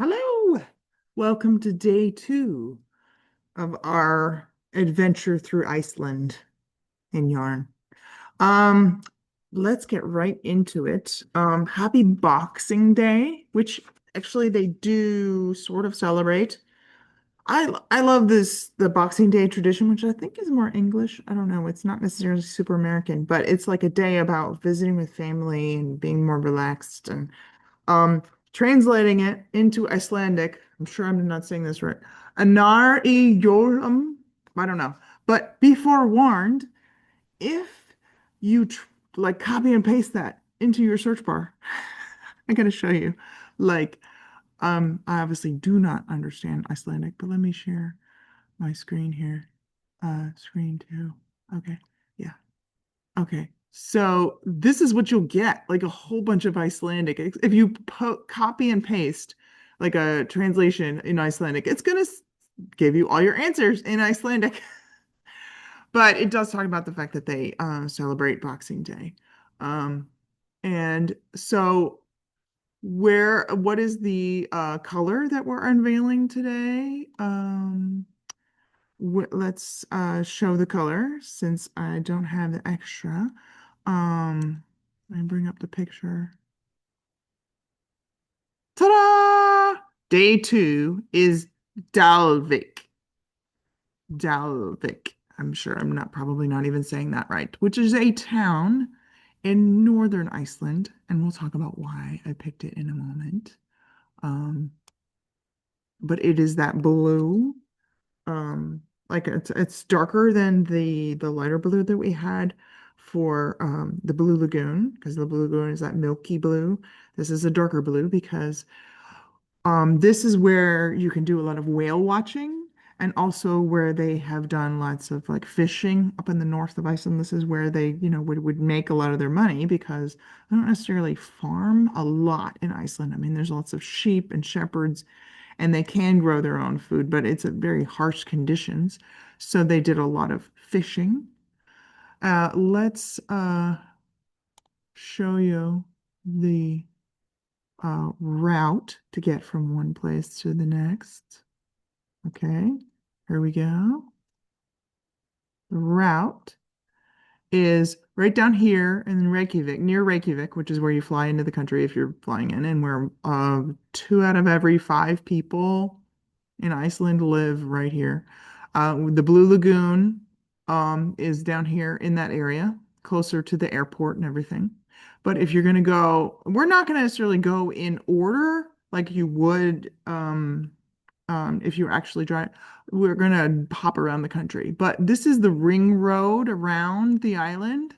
Hello. Welcome to day two of our adventure through Iceland in yarn. Um, let's get right into it. Happy Boxing Day, which actually they do sort of celebrate. I love the Boxing Day tradition, which I think is more English. I don't know. It's not necessarily super American, but it's like a day about visiting with family and being more relaxed and um, translating it into Icelandic, I'm sure I'm not saying this right. Annar jólum. I don't know. But be forewarned, if you like copy and paste that into your search bar, I gotta show you. Like, I obviously do not understand Icelandic, but let me share my screen here. Screen two. Okay. Yeah. Okay, so this is what you'll get, like a whole bunch of Icelandic. If you copy and paste like a translation in Icelandic, it's gonna give you all your answers in Icelandic. But it does talk about the fact that they celebrate Boxing Day. Um, and so what is the color that we're unveiling today? Let's show the color since I don't have the extra. Let me bring up the picture. Ta-da! Day two is Dalvik. Dalvik. I'm sure I'm not probably not even saying that right, which is a town in northern Iceland, and we'll talk about why I picked it in a moment. Um, but it is that blue. Like it's darker than the lighter blue that we had for the Blue Lagoon, because the Blue Lagoon is that milky blue. This is a darker blue because this is where you can do a lot of whale watching and also where they have done lots of like fishing up in the north of Iceland. This is where they, would make a lot of their money because they don't necessarily farm a lot in Iceland. I mean, there's lots of sheep and shepherds and they can grow their own food, but it's a very harsh conditions. So they did a lot of fishing. Let's show you the route to get from one place to the next. Okay, here we go. The route is right down here in Reykjavik, near Reykjavik, which is where you fly into the country if you're flying in, and where two out of every five people in Iceland live right here. The Blue Lagoon is down here in that area, closer to the airport and everything. But if you're going to go, we're not going to necessarily go in order like you would if you actually drive. We're going to hop around the country. But this is the ring road around the island.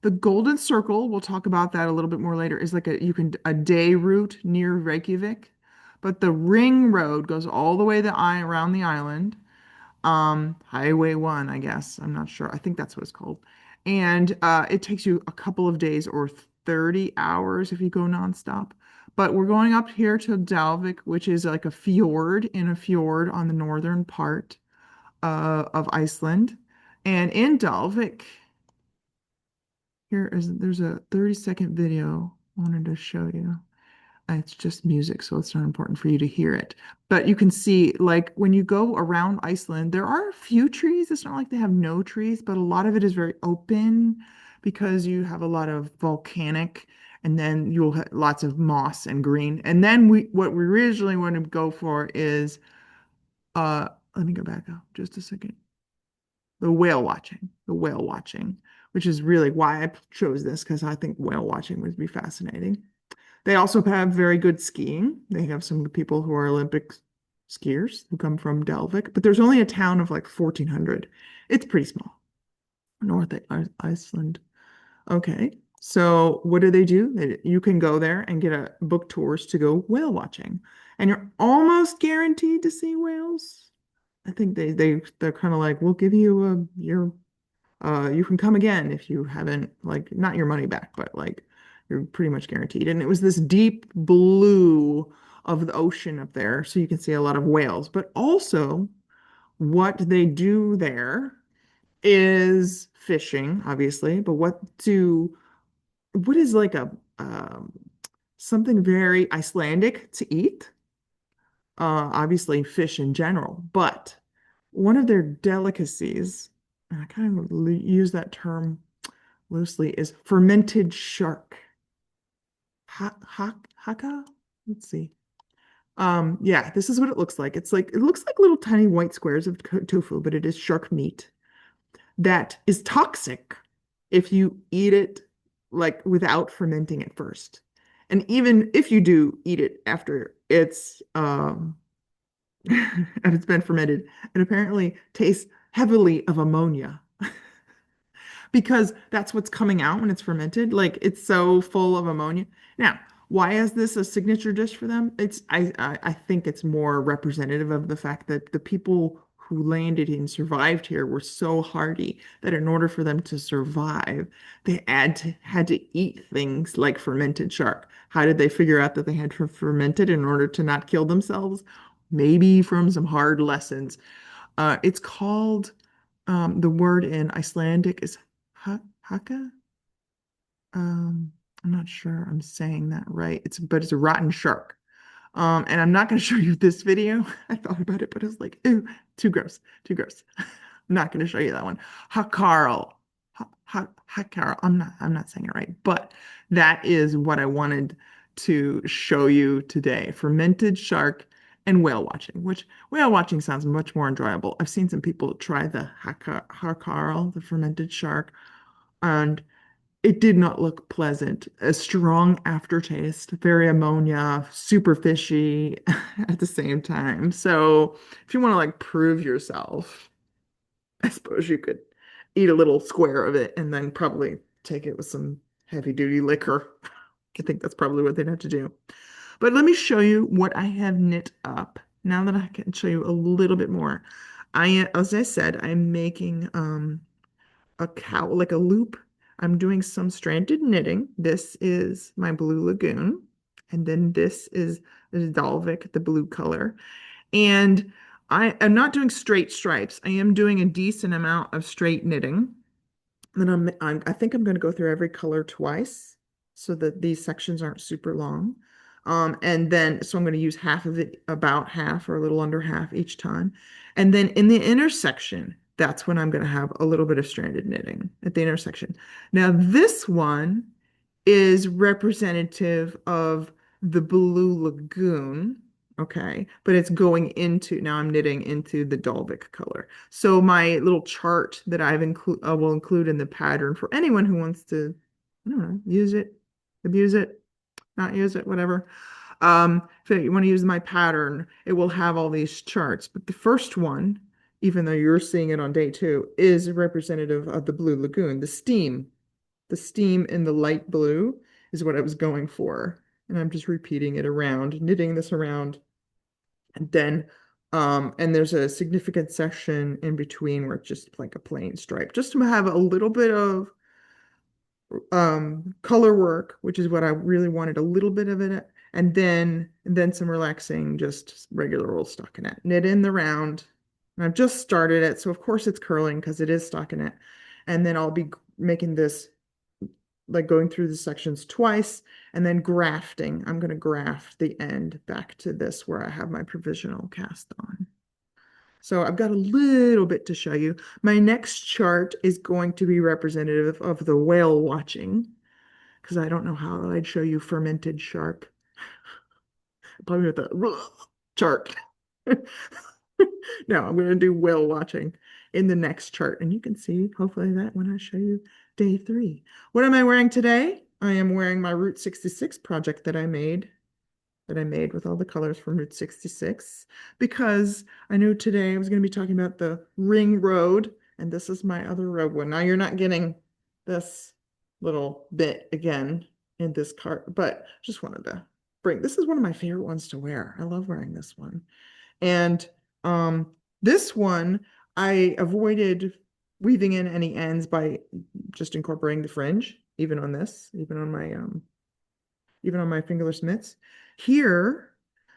The Golden Circle, we'll talk about that a little bit more later, is like a day route near Reykjavik. But the ring road goes all the way around the island. Highway 1, I guess. I'm not sure. I think that's what it's called. And it takes you a couple of days or 30 hours if you go nonstop. But we're going up here to Dalvik, which is like a fjord in a fjord on the northern part of Iceland. And in Dalvik, there's a 30-second video I wanted to show you. It's just music, so it's not important for you to hear it. But you can see, like, when you go around Iceland, there are a few trees. It's not like they have no trees, but a lot of it is very open because you have a lot of volcanic, and then you'll have lots of moss and green. And then what we originally want to go for is, let me go back up just a second. The whale watching, which is really why I chose this because I think whale watching would be fascinating. They also have very good skiing. They have some people who are Olympic skiers who come from Dalvik, but there's only a town of like 1,400. It's pretty small. North Iceland. Okay. So what do? You can go there and get a book tours to go whale watching, and you're almost guaranteed to see whales. I think they're kind of like, we'll give you your you can come again if you haven't, like, not your money back, but like you're pretty much guaranteed. And it was this deep blue of the ocean up there, so you can see a lot of whales. But also, what they do there is fishing, obviously. But what is like a something very Icelandic to eat. Obviously fish in general, but one of their delicacies, and I kind of use that term loosely, is fermented shark. Haka? Let's see. Yeah, this is what it looks like. It looks like little tiny white squares of tofu, but it is shark meat that is toxic if you eat it like without fermenting it first. And even if you do eat it after and it's been fermented, it apparently tastes heavily of ammonia because that's what's coming out when it's fermented. Like it's so full of ammonia. Now, why is this a signature dish for them? I think it's more representative of the fact that the people who landed and survived here were so hardy that in order for them to survive, they had to eat things like fermented shark. How did they figure out that they had to ferment it in order to not kill themselves? Maybe from some hard lessons. It's called the word in Icelandic is haka. I'm not sure I'm saying that right. It's a rotten shark. And I'm not going to show you this video. I thought about it, but I was like, ooh, too gross, too gross. I'm not going to show you that one. Hakarl. Hakarl. I'm not saying it right, but that is what I wanted to show you today. Fermented shark and whale watching, which whale watching sounds much more enjoyable. I've seen some people try the Hakarl, the fermented shark, and it did not look pleasant. A strong aftertaste, very ammonia, super fishy at the same time. So if you want to like prove yourself, I suppose you could eat a little square of it and then probably take it with some heavy duty liquor. I think that's probably what they'd have to do. But let me show you what I have knit up now that I can show you a little bit more. As I said, I'm making a cow, like a loop. I'm doing some stranded knitting. This is my Blue Lagoon. And then this is the Dalvik, the blue color. And I am not doing straight stripes. I am doing a decent amount of straight knitting. Then I think I'm going to go through every color twice so that these sections aren't super long. And then, so I'm going to use half of it, about half or a little under half each time. And then in the intersection, that's when I'm going to have a little bit of stranded knitting at the intersection. Now, this one is representative of the Blue Lagoon. Okay, but it's going into, now I'm knitting into the Dalvik color. So my little chart that will include in the pattern for anyone who wants to, I don't know, use it, abuse it, not use it, whatever. If you want to use my pattern, it will have all these charts. But the first one, even though you're seeing it on day 2, is representative of the Blue Lagoon, the steam. The steam in the light blue is what I was going for. And I'm just repeating it around, knitting this around. And then, and there's a significant section in between where it's just like a plain stripe, just to have a little bit of color work, which is what I really wanted, a little bit of it, and then some relaxing, just regular old stockinette. Knit in the round. And I've just started it, so of course it's curling because it is stockinette. And then I'll be making this, like going through the sections twice and then grafting. I'm going to graft the end back to this where I have my provisional cast on. So I've got a little bit to show you. My next chart is going to be representative of the whale watching, because I don't know how I'd show you fermented shark. Probably with the chart. No, I'm going to do whale watching in the next chart. And you can see, hopefully, that when I show you day 3. What am I wearing today? I am wearing my Route 66 project that I made with all the colors from Route 66, because I knew today I was going to be talking about the ring road, and this is my other road one. Now you're not getting this little bit again in this cart, but just wanted to bring, this is one of my favorite ones to wear. I love wearing this one. And this one, I avoided weaving in any ends by just incorporating the fringe, even on this, even on my fingerless mitts. Here,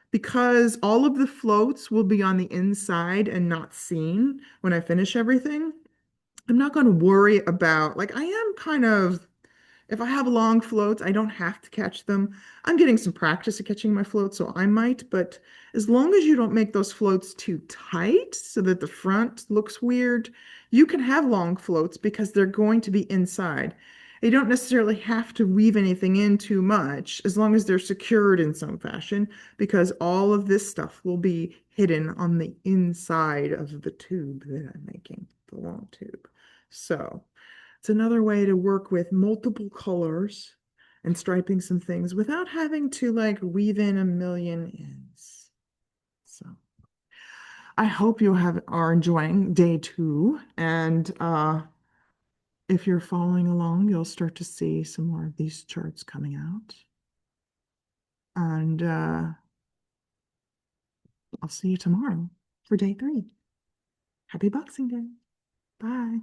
because all of the floats will be on the inside and not seen when I finish everything, I'm not going to worry about, like, I am kind of If I have long floats, I don't have to catch them. I'm getting some practice at catching my floats, so I might, but as long as you don't make those floats too tight so that the front looks weird, you can have long floats because they're going to be inside. You don't necessarily have to weave anything in too much as long as they're secured in some fashion, because all of this stuff will be hidden on the inside of the tube that I'm making, the long tube. So it's another way to work with multiple colors and striping some things without having to like weave in a million ends. So I hope you are enjoying day two. And if you're following along, you'll start to see some more of these charts coming out. And I'll see you tomorrow for day three. Happy Boxing Day. Bye.